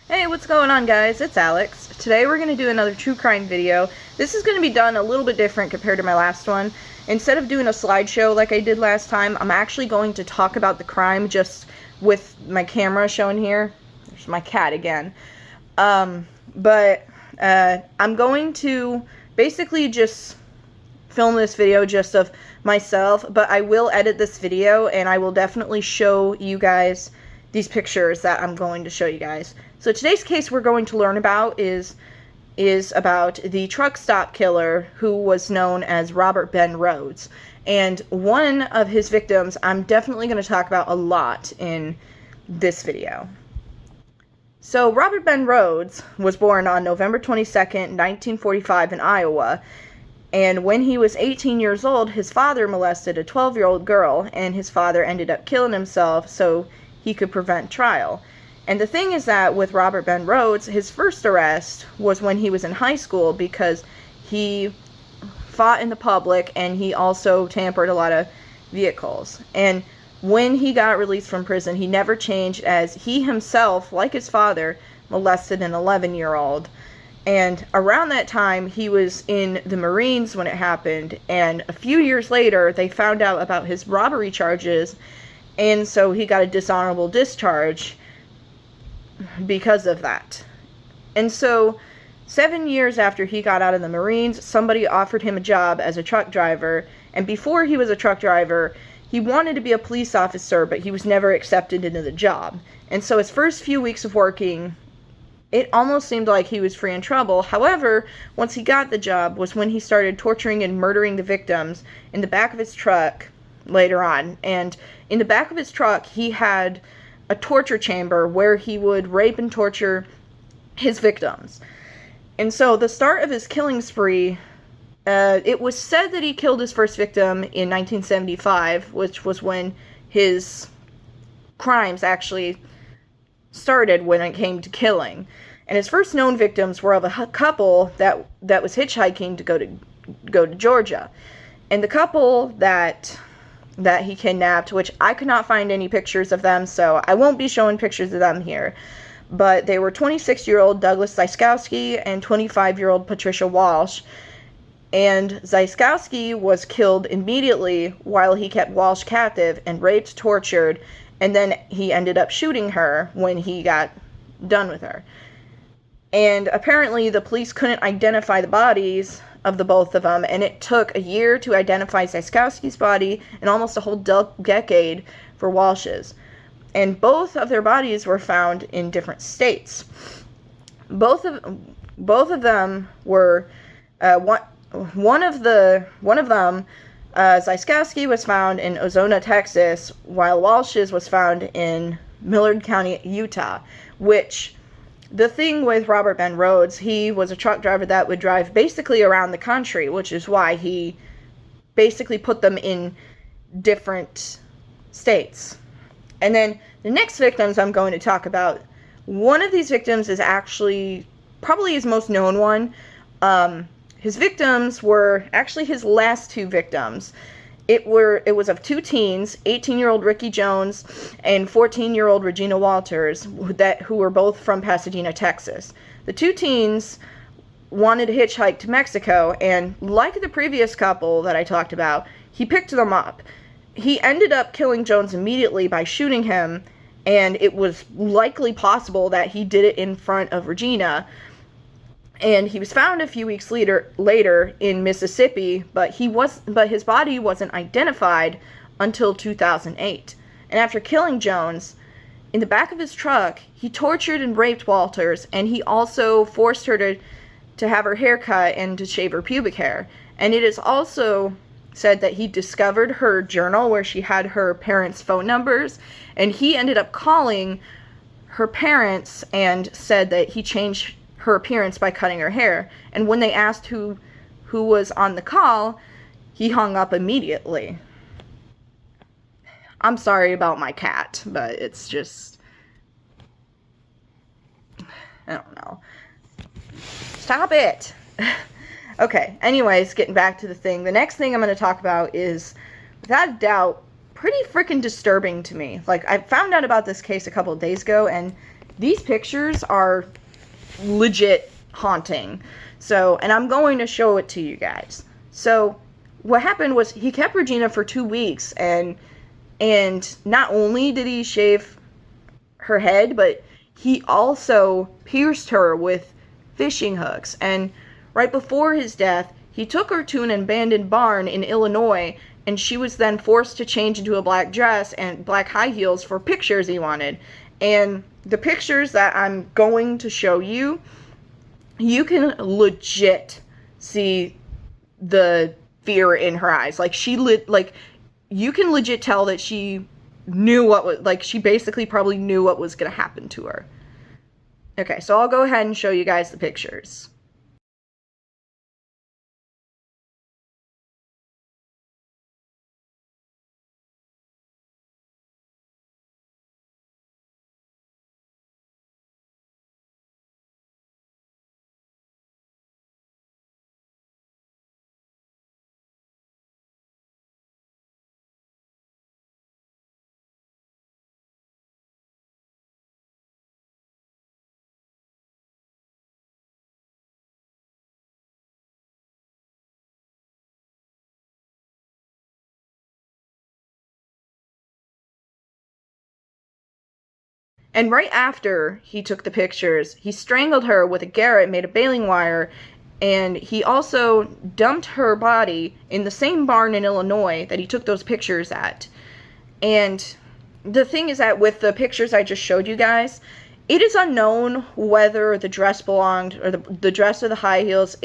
Hey, what's going on, guys? It's Alex. Today we're going to do another true crime video. This is going to be done a little bit different compared to my last one. Instead of doing a slideshow like I did last time, I'm actually going to talk about the crime just with my camera shown here. There's my cat again. I'm going to basically just film this video just of myself, but I will edit this video and I will definitely show you guys these pictures that I'm going to show you guys. So today's case we're going to learn about is about the truck stop killer who was known as Robert Ben Rhoades. And one of his victims I'm definitely going to talk about a lot in this video. So Robert Ben Rhoades was born on November 22nd, 1945 in Iowa. And when he was 18 years old, his father molested a 12-year-old girl, and his father ended up killing himself so he could prevent trial. And the thing is that with Robert Ben Rhoades, his first arrest was when he was in high school because he fought in the public and he also tampered a lot of vehicles. And when he got released from prison, he never changed, as he himself, like his father, molested an 11-year-old. And around that time, he was in the Marines when it happened, and a few years later, they found out about his robbery charges, and so he got a dishonorable discharge because of that. And so 7 years after he got out of the Marines, somebody offered him a job as a truck driver, and before he was a truck driver, he wanted to be a police officer, but he was never accepted into the job. And so his first few weeks of working, it almost seemed like he was free in trouble. However, once he got the job was when he started torturing and murdering the victims in the back of his truck later on. And in the back of his truck, he had a torture chamber where he would rape and torture his victims. And so the start of his killing spree, it was said that he killed his first victim in 1975, which was when his crimes actually started when it came to killing. And his first known victims were of a couple that was hitchhiking to go to Georgia. And the couple that he kidnapped, which I could not find any pictures of them, so I won't be showing pictures of them here. But they were 26-year-old Douglas Zyskowski and 25-year-old Patricia Walsh. And Zyskowski was killed immediately while he kept Walsh captive and raped, tortured, and then he ended up shooting her when he got done with her. And apparently the police couldn't identify the bodies of the both of them, and it took a year to identify Zyskowski's body and almost a whole decade for Walsh's. And both of their bodies were found in different states. Both of them were one of them, Zyskowski, was found in Ozona, Texas, while Walsh's was found in Millard County, Utah. Which, the thing with Robert Ben Rhoades, he was a truck driver that would drive basically around the country, which is why he basically put them in different states. And then the next victims I'm going to talk about, one of these victims is actually probably his most known one. His victims were actually his last two victims. It was of two teens, 18-year-old Ricky Jones and 14-year-old Regina Walters, who were both from Pasadena, Texas. The two teens wanted to hitchhike to Mexico, and like the previous couple that I talked about, he picked them up. He ended up killing Jones immediately by shooting him, and it was likely possible that he did it in front of Regina. And he was found a few weeks later in Mississippi, but his body wasn't identified until 2008. And after killing Jones, in the back of his truck, he tortured and raped Walters, and he also forced her to have her hair cut and to shave her pubic hair. And it is also said that he discovered her journal where she had her parents' phone numbers, and he ended up calling her parents and said that he changed her appearance by cutting her hair. And when they asked who was on the call, he hung up immediately. I'm sorry about my cat, but it's just, I don't know. Stop it! Okay, anyways, getting back to the thing. The next thing I'm going to talk about is, without a doubt, pretty freaking disturbing to me. Like, I found out about this case a couple of days ago, and these pictures are legit haunting. So, and I'm going to show it to you guys. So, what happened was he kept Regina for 2 weeks, and not only did he shave her head, but he also pierced her with fishing hooks. And right before his death, he took her to an abandoned barn in Illinois, and she was then forced to change into a black dress and black high heels for pictures he wanted. And the pictures that I'm going to show you, you can legit see the fear in her eyes. Like, you can legit tell that she knew what was, like, she basically probably knew what was going to happen to her. Okay, so I'll go ahead and show you guys the pictures. And right after he took the pictures, he strangled her with a garrote made of baling wire, and he also dumped her body in the same barn in Illinois that he took those pictures at. And the thing is that with the pictures I just showed you guys, it is unknown whether the dress belonged, or the dress or the high heels,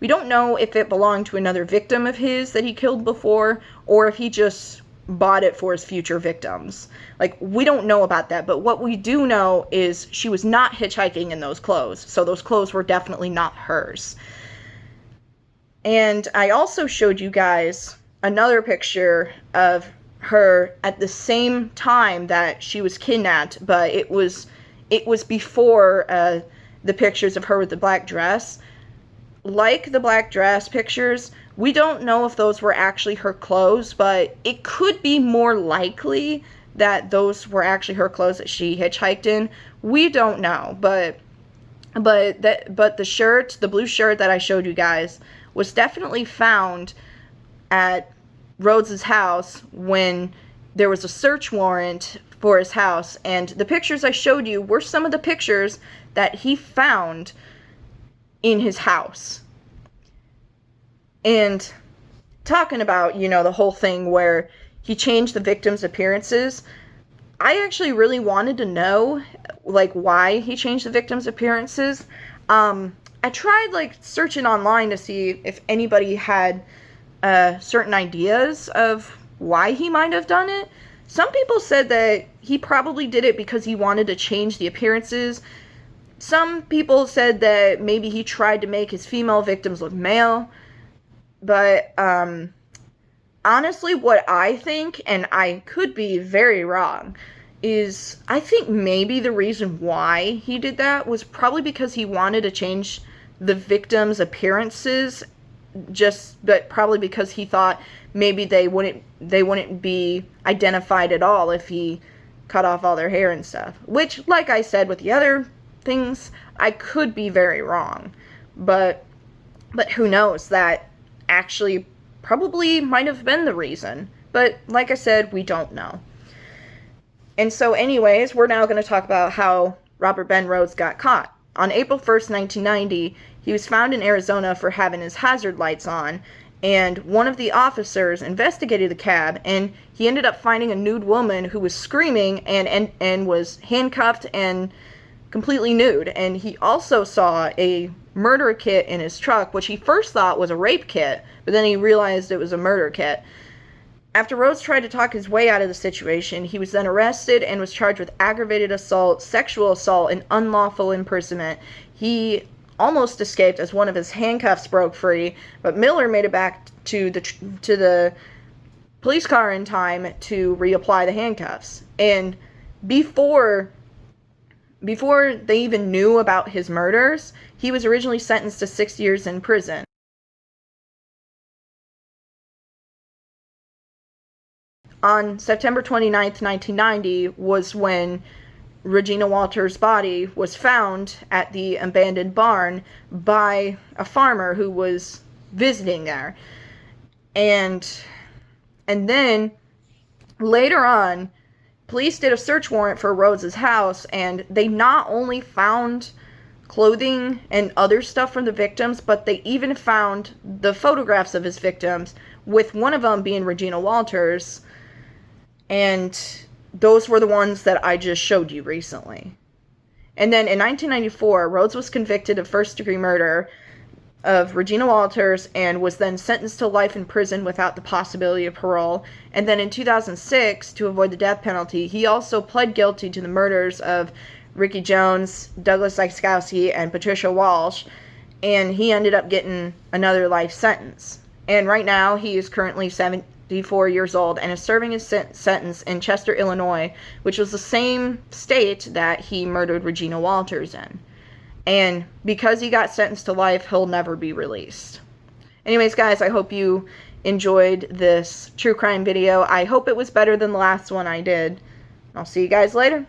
we don't know if it belonged to another victim of his that he killed before, or if he just bought it for his future victims. Like, we don't know about that, but what we do know is she was not hitchhiking in those clothes, so those clothes were definitely not hers. And I also showed you guys another picture of her at the same time that she was kidnapped, but it was before the pictures of her with the black dress. Like the black dress pictures, we don't know if those were actually her clothes, but it could be more likely that those were actually her clothes that she hitchhiked in. We don't know, but the shirt, the blue shirt that I showed you guys, was definitely found at Rhoades' house when there was a search warrant for his house, and the pictures I showed you were some of the pictures that he found in his house. And talking about, you know, the whole thing where he changed the victims' appearances, I actually really wanted to know, like, why he changed the victims' appearances. I tried, like, searching online to see if anybody had certain ideas of why he might have done it. Some people said that he probably did it because he wanted to change the appearances. Some people said that maybe he tried to make his female victims look male. But honestly, what I think, and I could be very wrong, is I think maybe the reason why he did that was probably because he wanted to change the victims' appearances, but probably because he thought maybe they wouldn't be identified at all if he cut off all their hair and stuff. Which, like I said with the other things, I could be very wrong. But who knows, that actually probably might have been the reason. But like I said, we don't know. And so anyways, we're now going to talk about how Robert Ben Rhoades got caught. On April 1st, 1990, he was found in Arizona for having his hazard lights on, and one of the officers investigated the cab, and he ended up finding a nude woman who was screaming and was handcuffed and completely nude. And he also saw a murder kit in his truck, which he first thought was a rape kit, but then he realized it was a murder kit. After Rhoades tried to talk his way out of the situation, he was then arrested and was charged with aggravated assault, sexual assault, and unlawful imprisonment. He almost escaped as one of his handcuffs broke free, but Miller made it back to the police car in time to reapply the handcuffs. And before they even knew about his murders, he was originally sentenced to 6 years in prison. On September 29th, 1990 was when Regina Walters' body was found at the abandoned barn by a farmer who was visiting there. And then later on, police did a search warrant for Rhoades' house, and they not only found clothing and other stuff from the victims, but they even found the photographs of his victims, with one of them being Regina Walters. And those were the ones that I just showed you recently. And then in 1994, Rhoades was convicted of first-degree murder of Regina Walters and was then sentenced to life in prison without the possibility of parole. And then in 2006, to avoid the death penalty, he also pled guilty to the murders of Ricky Jones, Douglas Zyskowski, and Patricia Walsh, and he ended up getting another life sentence. And right now, he is currently 74 years old and is serving his sentence in Chester, Illinois, which was the same state that he murdered Regina Walters in. And because he got sentenced to life, he'll never be released. Anyways, guys, I hope you enjoyed this true crime video. I hope it was better than the last one I did. I'll see you guys later.